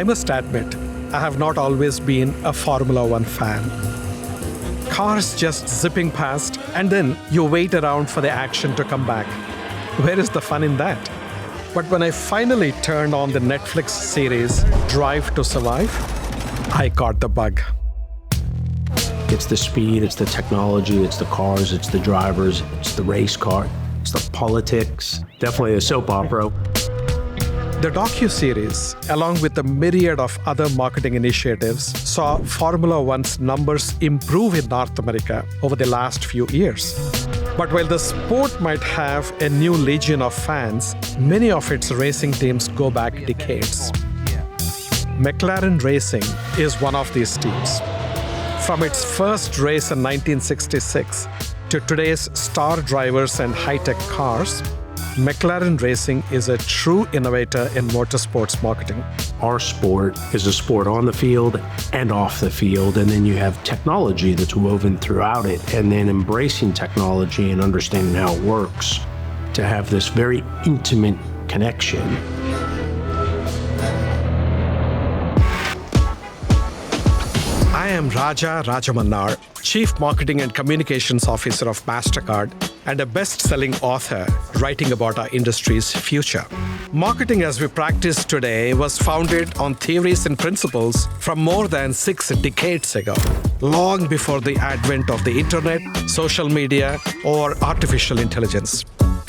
I must admit, I have not always been a Formula One fan. Cars just zipping past, and then you wait around for the action to come back. Where is the fun in that? But when I finally turned on the Netflix series Drive to Survive, I caught the bug. It's the speed, it's the technology, it's the cars, it's the drivers, it's the race car, it's the politics. Definitely a soap opera. The docuseries, along with the myriad of other marketing initiatives, saw Formula One's numbers improve in North America over the last few years. But while the sport might have a new legion of fans, many of its racing teams go back decades. McLaren Racing is one of these teams. From its first race in 1966 to today's star drivers and high-tech cars, McLaren Racing is a true innovator in motorsports marketing. Our sport is a sport on the field and off the field, and then you have technology that's woven throughout it, and then embracing technology and understanding how it works to have this very intimate connection. I am Raja Rajamannar, Chief Marketing and Communications Officer of MasterCard and a best-selling author writing about our industry's future. Marketing as we practice today was founded on theories and principles from more than 6 decades ago, long before the advent of the internet, social media, or artificial intelligence.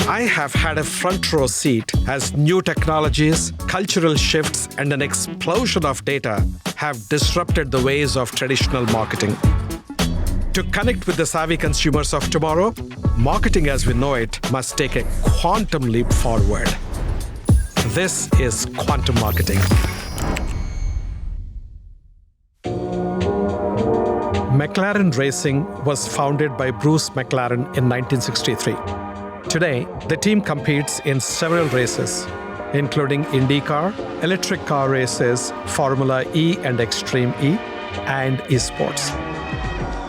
I have had a front row seat as new technologies, cultural shifts, and an explosion of data have disrupted the ways of traditional marketing. To connect with the savvy consumers of tomorrow, marketing as we know it must take a quantum leap forward. This is quantum marketing. McLaren Racing was founded by Bruce McLaren in 1963. Today, the team competes in several races, including IndyCar, electric car races, Formula E and Extreme E, and esports.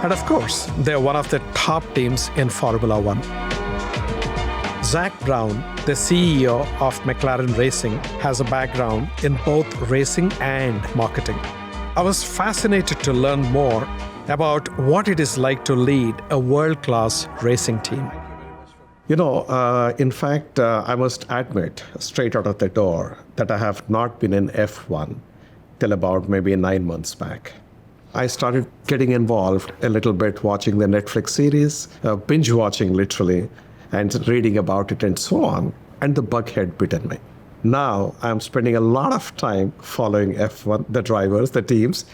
And of course, they're one of the top teams in Formula One. Zach Brown, the CEO of McLaren Racing, has a background in both racing and marketing. I was fascinated to learn more about what it is like to lead a world-class racing team. In fact, I must admit straight out of the door that I have not been in F1 till about maybe 9 months back. I started getting involved a little bit watching the Netflix series, binge watching literally, and reading about it and so on, and the bug had bitten me. Now I'm spending a lot of time following F1, the drivers, the teams,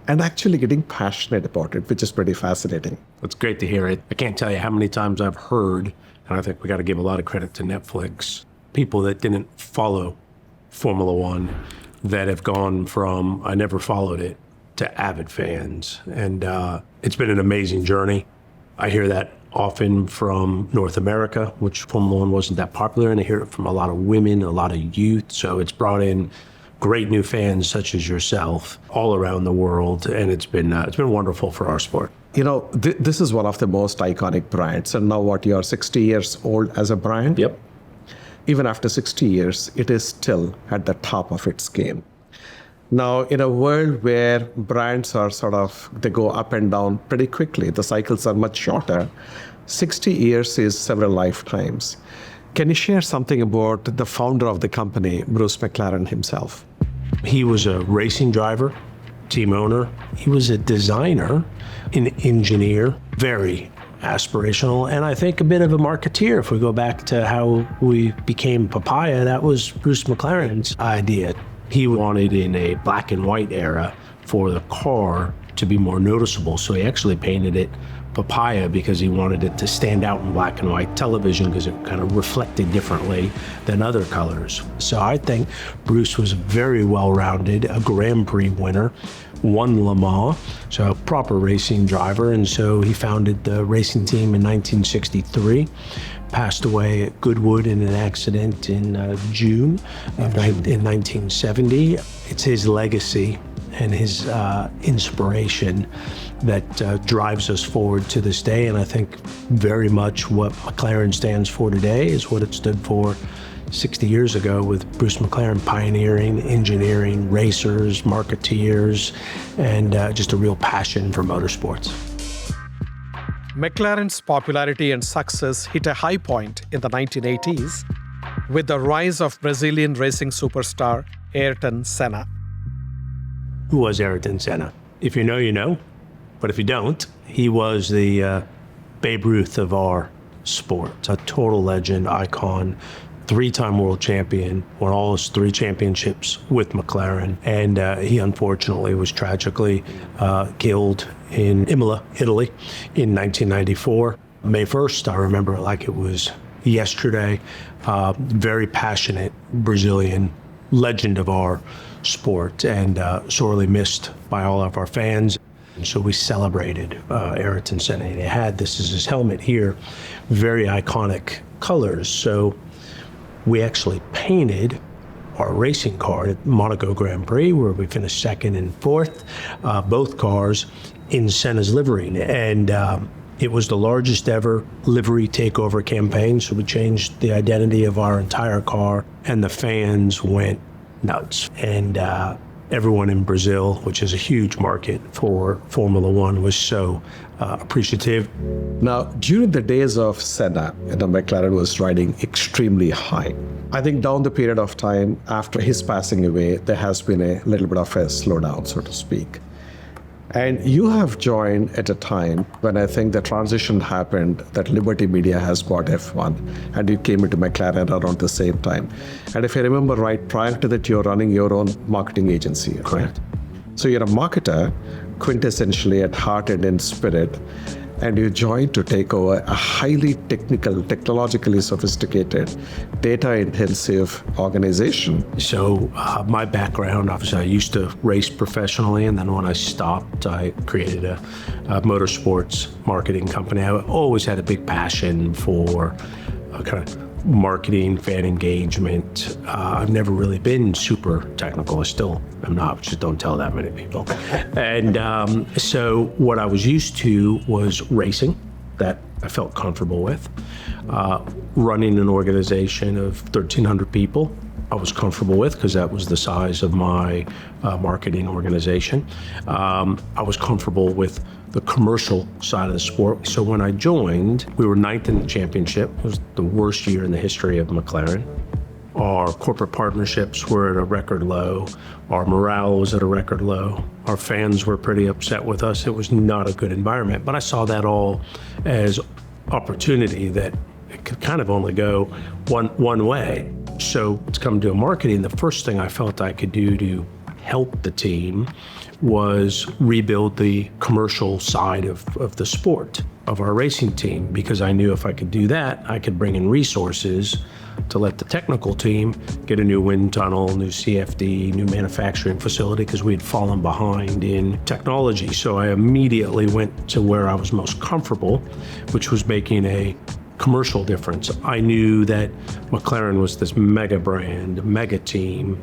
and actually getting passionate about it, which is pretty fascinating. It's great to hear it. I can't tell you how many times I've heard, and I think we got to give a lot of credit to Netflix, people that didn't follow Formula One that have gone from, I never followed it, to avid fans. And it's been an amazing journey. I hear that often from North America, which Formula One wasn't that popular, and I hear it from a lot of women, a lot of youth. So it's brought in great new fans such as yourself all around the world, and it's been wonderful for our sport. This is one of the most iconic brands, and now you're 60 years old as a brand? Yep. Even after 60 years, it is still at the top of its game. Now, in a world where brands are they go up and down pretty quickly, the cycles are much shorter, 60 years is several lifetimes. Can you share something about the founder of the company, Bruce McLaren himself? He was a racing driver, team owner. He was a designer, an engineer, very aspirational, and I think a bit of a marketeer. If we go back to how we became Papaya, that was Bruce McLaren's idea. He wanted in a black and white era for the car to be more noticeable. So he actually painted it Papaya because he wanted it to stand out in black and white television because it kind of reflected differently than other colors. So I think Bruce was very well-rounded, a Grand Prix winner, won Le Mans, so a proper racing driver. And so he founded the racing team in 1963. Passed away at Goodwood in an accident in June in 1970. It's his legacy, and his inspiration that drives us forward to this day. And I think very much what McLaren stands for today is what it stood for 60 years ago with Bruce McLaren, pioneering, engineering, racers, marketeers, and just a real passion for motorsports. McLaren's popularity and success hit a high point in the 1980s with the rise of Brazilian racing superstar Ayrton Senna. Who was Ayrton Senna? If you know, you know. But if you don't, he was the Babe Ruth of our sport. A total legend, icon, three-time world champion, won all his 3 championships with McLaren. And he unfortunately was tragically killed in Imola, Italy in 1994. May 1st, I remember it like it was yesterday. Very passionate Brazilian legend of our sport, and sorely missed by all of our fans. So we celebrated Ayrton Senna. He had, this is his helmet here, very iconic colors. So we actually painted our racing car at Monaco Grand Prix, where we finished 2nd and 4th, both cars in Senna's livery. And it was the largest ever livery takeover campaign. So we changed the identity of our entire car, and the fans went nuts. And everyone in Brazil, which is a huge market for Formula One, was so appreciative. Now, during the days of Senna, McLaren was riding extremely high. I think down the period of time after his passing away, there has been a little bit of a slowdown, so to speak. And you have joined at a time when I think the transition happened, that Liberty Media has bought F1, and you came into McLaren around the same time. And if I remember right, prior to that, you're running your own marketing agency. Correct. Right? So you're a marketer, quintessentially at heart and in spirit, and you joined to take over a highly technical, technologically sophisticated, data-intensive organization. So my background, obviously, I used to race professionally, and then when I stopped, I created a motorsports marketing company. I always had a big passion for kind of marketing, fan engagement. I've never really been super technical. I still am not, just don't tell that many people. And so what I was used to was racing, that I felt comfortable with. Running an organization of 1,300 people, I was comfortable with, because that was the size of my marketing organization. I was comfortable with the commercial side of the sport. So when I joined, we were 9th in the championship. It was the worst year in the history of McLaren. Our corporate partnerships were at a record low. Our morale was at a record low. Our fans were pretty upset with us. It was not a good environment. But I saw that all as opportunity, that it could kind of only go one way. So to come to marketing, the first thing I felt I could do to help the team was rebuild the commercial side of the sport, of our racing team, because I knew if I could do that, I could bring in resources to let the technical team get a new wind tunnel, new CFD, new manufacturing facility, because we had fallen behind in technology. So I immediately went to where I was most comfortable, which was making a commercial difference. I knew that McLaren was this mega brand, mega team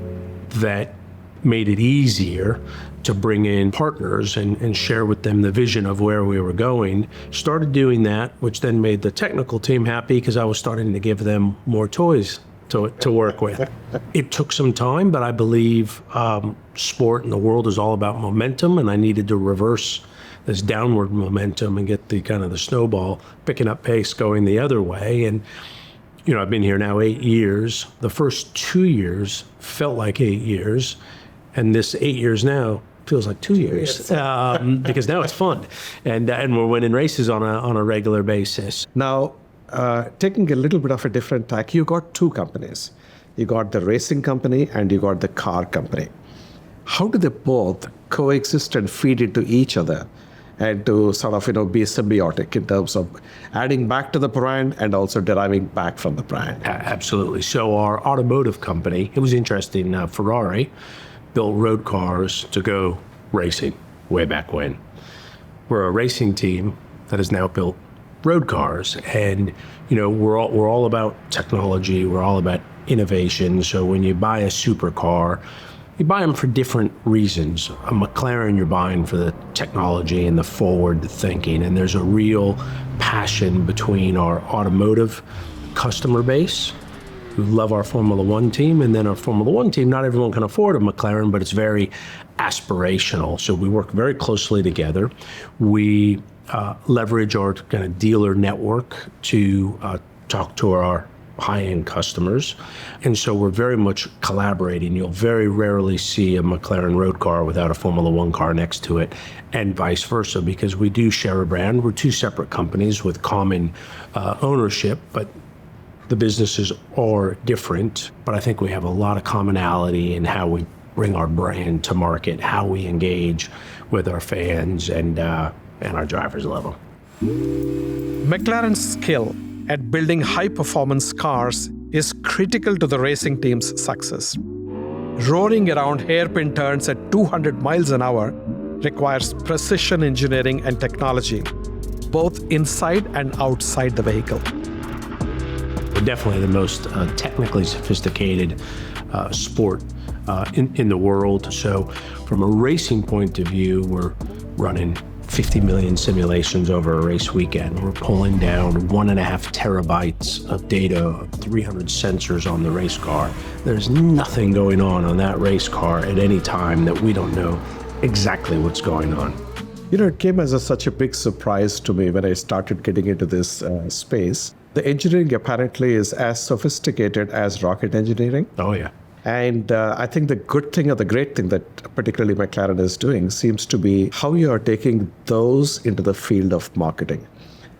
that made it easier to bring in partners and share with them the vision of where we were going. Started doing that, which then made the technical team happy, because I was starting to give them more toys to work with. It took some time, but I believe sport and the world is all about momentum, and I needed to reverse this downward momentum and get the kind of the snowball picking up pace going the other way. And I've been here now 8 years. The first 2 years felt like 8 years, and this 8 years now feels like 2 years, because now it's fun, and we're winning races on a regular basis. Now, taking a little bit of a different tack, you got 2 companies. You got the racing company and you got the car company. How do they both coexist and feed into each other, and to sort of be symbiotic in terms of adding back to the brand and also deriving back from the brand? Absolutely. So our automotive company, it was interesting. Ferrari built road cars to go racing way back when. We're a racing team that has now built road cars, and we're all about technology. We're all about innovation. So when you buy a supercar, You buy them for different reasons. A McLaren, you're buying for the technology and the forward thinking, and there's a real passion between our automotive customer base who love our Formula One team, and then our Formula One team, not everyone can afford a McLaren, but it's very aspirational. So we work very closely together. We leverage our kind of dealer network to talk to our high-end customers. And so we're very much collaborating. You'll very rarely see a McLaren road car without a Formula One car next to it, and vice versa, because we do share a brand. We're two separate companies with common ownership, but the businesses are different. But I think we have a lot of commonality in how we bring our brand to market, how we engage with our fans, and our drivers love them. McLaren's skill at building high-performance cars is critical to the racing team's success. Roaring around hairpin turns at 200 miles an hour requires precision engineering and technology, both inside and outside the vehicle. We're definitely the most technically sophisticated sport in the world. So from a racing point of view, we're running 50 million simulations over a race weekend. We're pulling down 1.5 terabytes of data, 300 sensors on the race car. There's nothing going on that race car at any time that we don't know exactly what's going on. It came as such a big surprise to me when I started getting into this space. The engineering apparently is as sophisticated as rocket engineering. Oh, yeah. And I think the good thing or the great thing that particularly McLaren is doing seems to be how you are taking those into the field of marketing.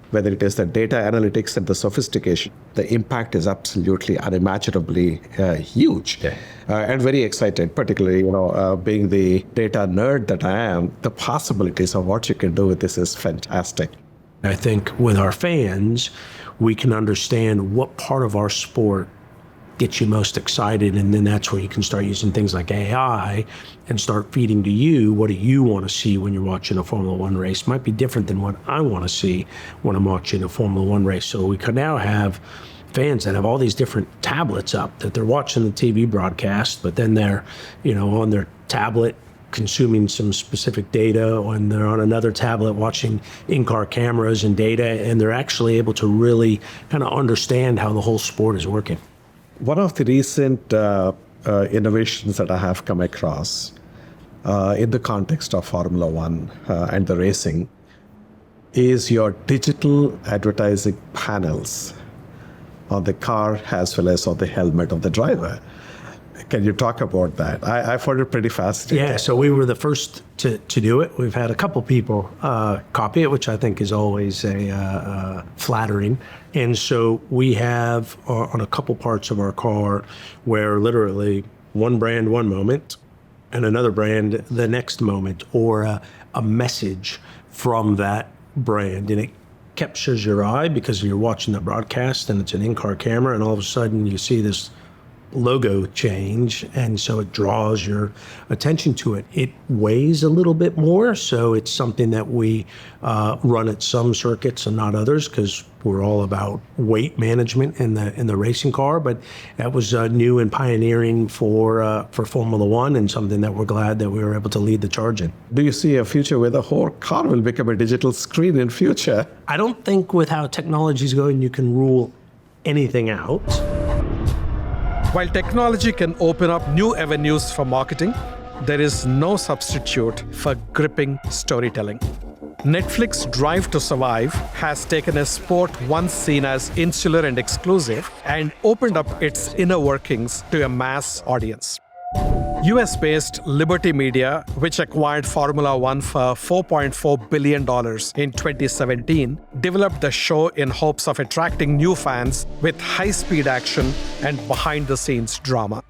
Whether it is the data analytics and the sophistication, the impact is absolutely unimaginably huge. Yeah. And very excited, particularly, being the data nerd that I am, the possibilities of what you can do with this is fantastic. I think with our fans, we can understand what part of our sport gets you most excited, and then that's where you can start using things like AI and start feeding to you what do you want to see when you're watching a Formula One race. Might be different than what I want to see when I'm watching a Formula One race. So we can now have fans that have all these different tablets up that they're watching the TV broadcast, but then they're on their tablet consuming some specific data, and they're on another tablet watching in-car cameras and data, and they're actually able to really kind of understand how the whole sport is working. One of the recent innovations that I have come across in the context of Formula One and the racing is your digital advertising panels on the car as well as on the helmet of the driver. Can you talk about that? I found it pretty fascinating. Yeah, so we were the first to do it. We've had a couple people copy it, which I think is always flattering. And so we have on a couple parts of our car where literally one brand one moment and another brand the next moment, or a message from that brand. And it captures your eye because you're watching the broadcast and it's an in-car camera, and all of a sudden you see this logo change, and so it draws your attention to it. It weighs a little bit more, so it's something that we run at some circuits and not others, because we're all about weight management in the racing car. But that was new and pioneering for Formula One, and something that we're glad that we were able to lead the charge in. Do you see a future where the whole car will become a digital screen in future? I don't think with how technology is going you can rule anything out. While technology can open up new avenues for marketing, there is no substitute for gripping storytelling. Netflix's Drive to Survive has taken a sport once seen as insular and exclusive and opened up its inner workings to a mass audience. US-based Liberty Media, which acquired Formula One for $4.4 billion in 2017, developed the show in hopes of attracting new fans with high-speed action and behind-the-scenes drama.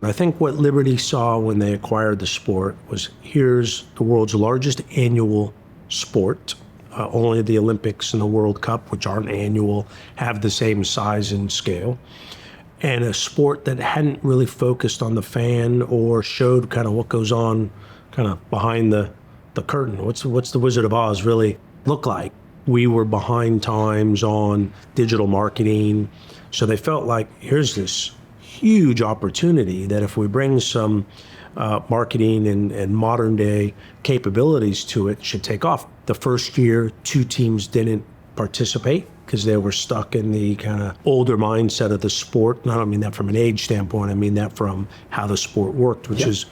I think what Liberty saw when they acquired the sport was, here's the world's largest annual sport. Only the Olympics and the World Cup, which aren't annual, have the same size and scale. And a sport that hadn't really focused on the fan or showed kind of what goes on kind of behind the curtain. What's the Wizard of Oz really look like? We were behind times on digital marketing. So they felt like, here's this huge opportunity that if we bring some marketing and modern day capabilities to it, should take off. The first year, 2 teams didn't participate because they were stuck in the kind of older mindset of the sport. And I don't mean that from an age standpoint. I mean that from how the sport worked, which is,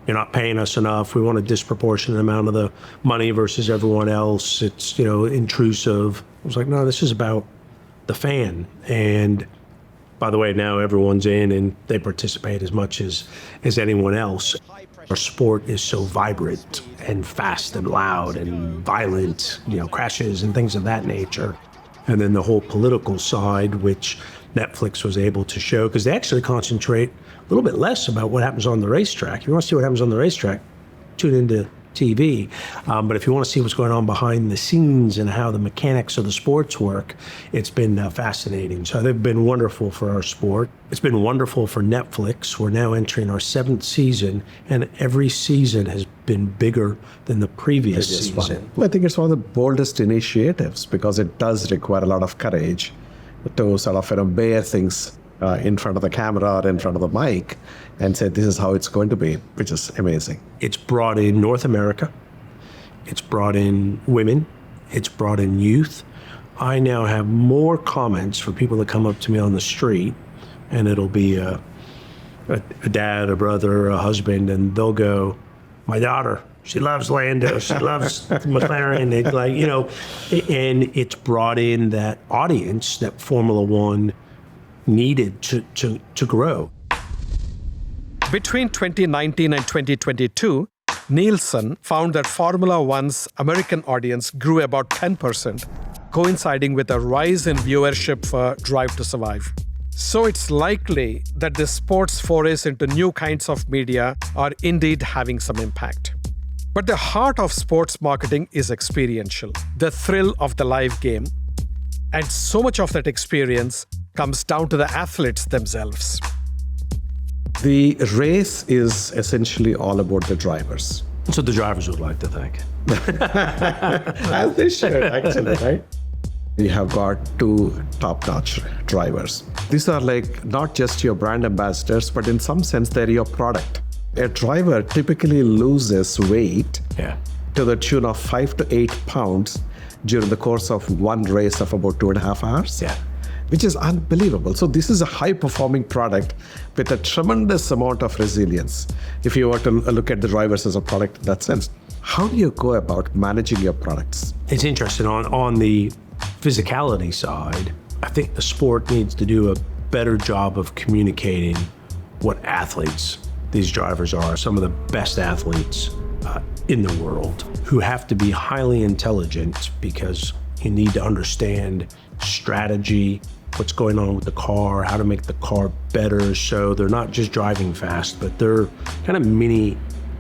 you're not paying us enough. We want a disproportionate amount of the money versus everyone else. It's, intrusive. I was like, no, this is about the fan. And by the way, now everyone's in and they participate as much as anyone else. Our sport is so vibrant and fast and loud and violent, crashes and things of that nature. And then the whole political side, which Netflix was able to show, because they actually concentrate a little bit less about what happens on the racetrack. If you want to see what happens on the racetrack, tune into TV. But if you want to see what's going on behind the scenes and how the mechanics of the sports work, it's been fascinating. So they've been wonderful for our sport. It's been wonderful for Netflix. We're now entering our 7th season, and every season has been bigger than the previous season. I think it's one of the boldest initiatives because it does require a lot of courage to sort of bear things in front of the camera or in front of the mic and say, this is how it's going to be, which is amazing. It's brought in North America. It's brought in women. It's brought in youth. I now have more comments for people that come up to me on the street, and it'll be a dad, a brother, a husband, and they'll go, my daughter, she loves Lando, she loves McLaren. It's like, and it's brought in that audience that Formula One needed to grow. Between 2019 and 2022, Nielsen found that Formula One's American audience grew about 10%, coinciding with a rise in viewership for Drive to Survive. So it's likely that the sports forays into new kinds of media are indeed having some impact. But the heart of sports marketing is experiential, the thrill of the live game. And so much of that experience comes down to the athletes themselves. The race is essentially all about the drivers. That's what the drivers would like to think. As they should, actually, right? You have got 2 top-notch drivers. These are like not just your brand ambassadors, but in some sense, they're your product. A driver typically loses weight to the tune of 5 to 8 pounds during the course of one race of about 2.5 hours. Which is unbelievable. So this is a high-performing product with a tremendous amount of resilience. If you were to look at the drivers as a product in that sense, how do you go about managing your products? It's interesting. On the physicality side, I think the sport needs to do a better job of communicating what athletes these drivers are. Some of the best athletes in the world who have to be highly intelligent because you need to understand strategy, what's going on with the car, how to make the car better. So they're not just driving fast, but they're kind of mini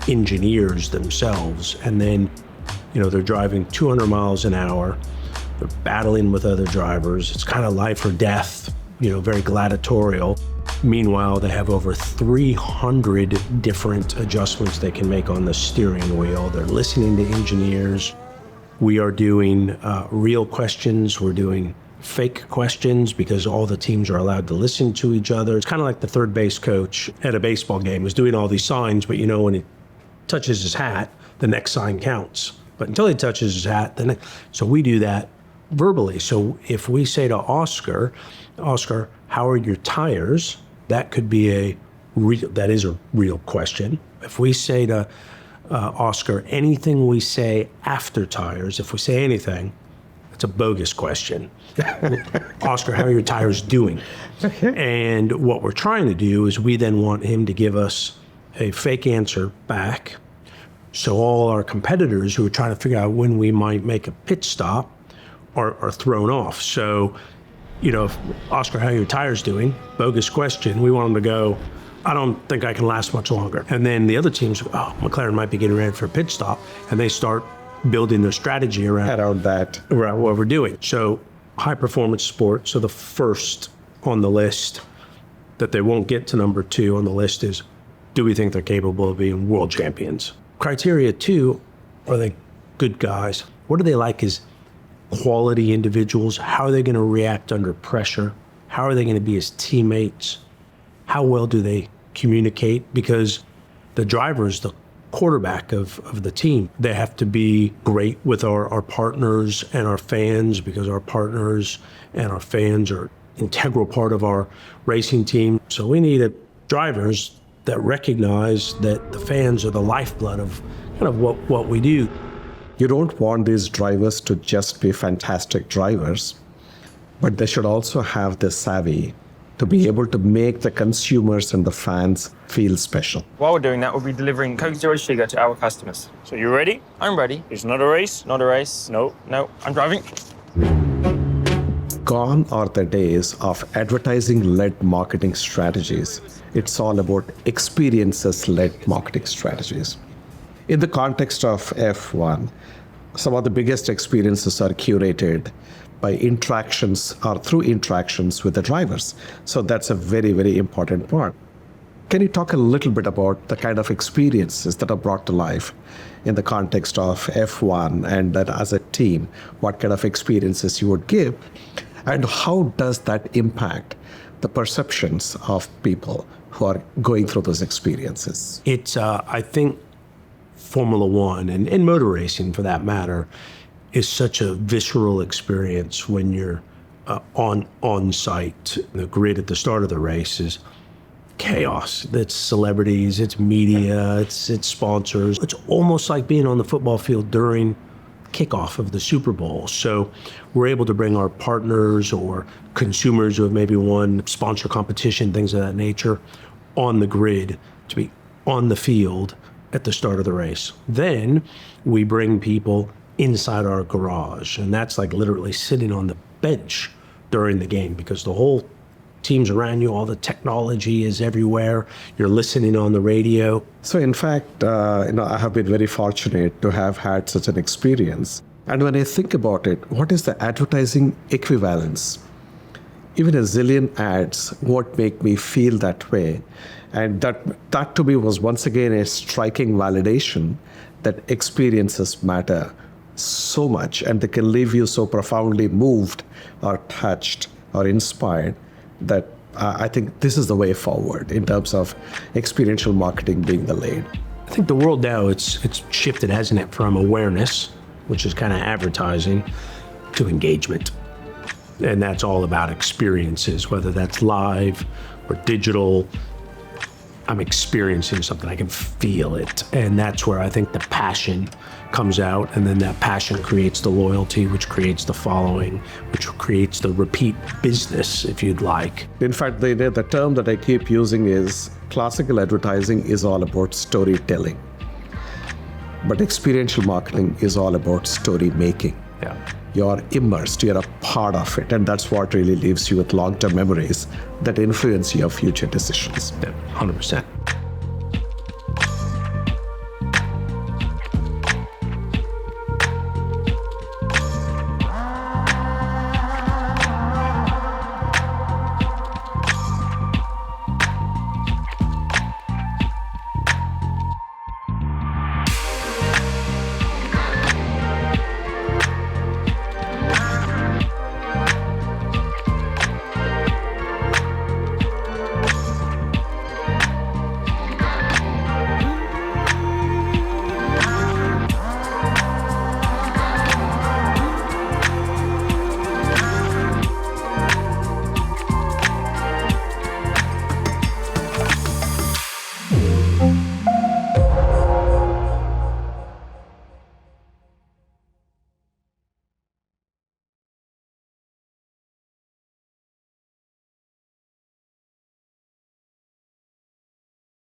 engineers themselves. And then, they're driving 200 miles an hour. They're battling with other drivers. It's kind of life or death, very gladiatorial. Meanwhile, they have over 300 different adjustments they can make on the steering wheel. They're listening to engineers. We are doing real questions. We're doing fake questions because all the teams are allowed to listen to each other. It's kind of like the third base coach at a baseball game is doing all these signs, but when he touches his hat, the next sign counts. But until he touches his hat, so we do that verbally. So if we say to Oscar, how are your tires? That could be that is a real question. If we say to Oscar, anything we say after tires, if we say anything, it's a bogus question. Oscar, how are your tires doing? And what we're trying to do is we then want him to give us a fake answer back. So all our competitors who are trying to figure out when we might make a pit stop are thrown off. So, if Oscar, how are your tires doing? Bogus question. We want him to go, I don't think I can last much longer. And then the other teams, McLaren might be getting ready for a pit stop, and they start building their strategy around that, around what we're doing. So high performance sports. So the first on the list that they won't get to number 2 on the list is, do we think they're capable of being world champions? Criteria 2, are they good guys? What are they like as quality individuals? How are they going to react under pressure? How are they going to be as teammates? how well do they communicate? Because the driver is the quarterback of the team. They have to be great with our partners and our fans, because our partners and our fans are integral part of our racing team. So we need drivers that recognize that the fans are the lifeblood of kind of what we do. You don't want these drivers to just be fantastic drivers, but they should also have the savvy to be able to make the consumers and the fans feel special. While we're doing that, we'll be delivering Coke Zero Sugar to our customers. So you ready? I'm ready. It's not a race? Not a race. No. No, I'm driving. Gone are the days of advertising-led marketing strategies. It's all about experiences-led marketing strategies. In the context of F1, some of the biggest experiences are curated by interactions or through interactions with the drivers. So that's a very, very important part. Can you talk a little bit about the kind of experiences that are brought to life in the context of F1, and that as a team, what kind of experiences you would give, and how does that impact the perceptions of people who are going through those experiences? It's, I think, Formula One and motor racing for that matter is such a visceral experience when you're on site. The grid at the start of the race is chaos. It's celebrities, it's media, it's sponsors. It's almost like being on the football field during kickoff of the Super Bowl. So we're able to bring our partners or consumers who have maybe won sponsor competition, things of that nature, on the grid to be on the field at the start of the race. Then we bring people inside our garage, and that's like literally sitting on the bench during the game, because the whole team's around you, all the technology is everywhere, you're listening on the radio. So in fact, I have been very fortunate to have had such an experience. And when I think about it, what is the advertising equivalence? Even a zillion ads won't make me feel that way. And that to me was once again a striking validation that experiences matter so much, and they can leave you so profoundly moved or touched or inspired that I think this is the way forward in terms of experiential marketing being the lead. I think the world now, it's shifted, hasn't it, from awareness, which is kind of advertising, to engagement. And that's all about experiences, whether that's live or digital. I'm experiencing something, I can feel it. And that's where I think the passion comes out, and then that passion creates the loyalty, which creates the following, which creates the repeat business, if you'd like. In fact, the term that I keep using is classical advertising is all about storytelling, but experiential marketing is all about story making. Yeah. You're immersed, you're a part of it, and that's what really leaves you with long-term memories that influence your future decisions. Yeah, 100%.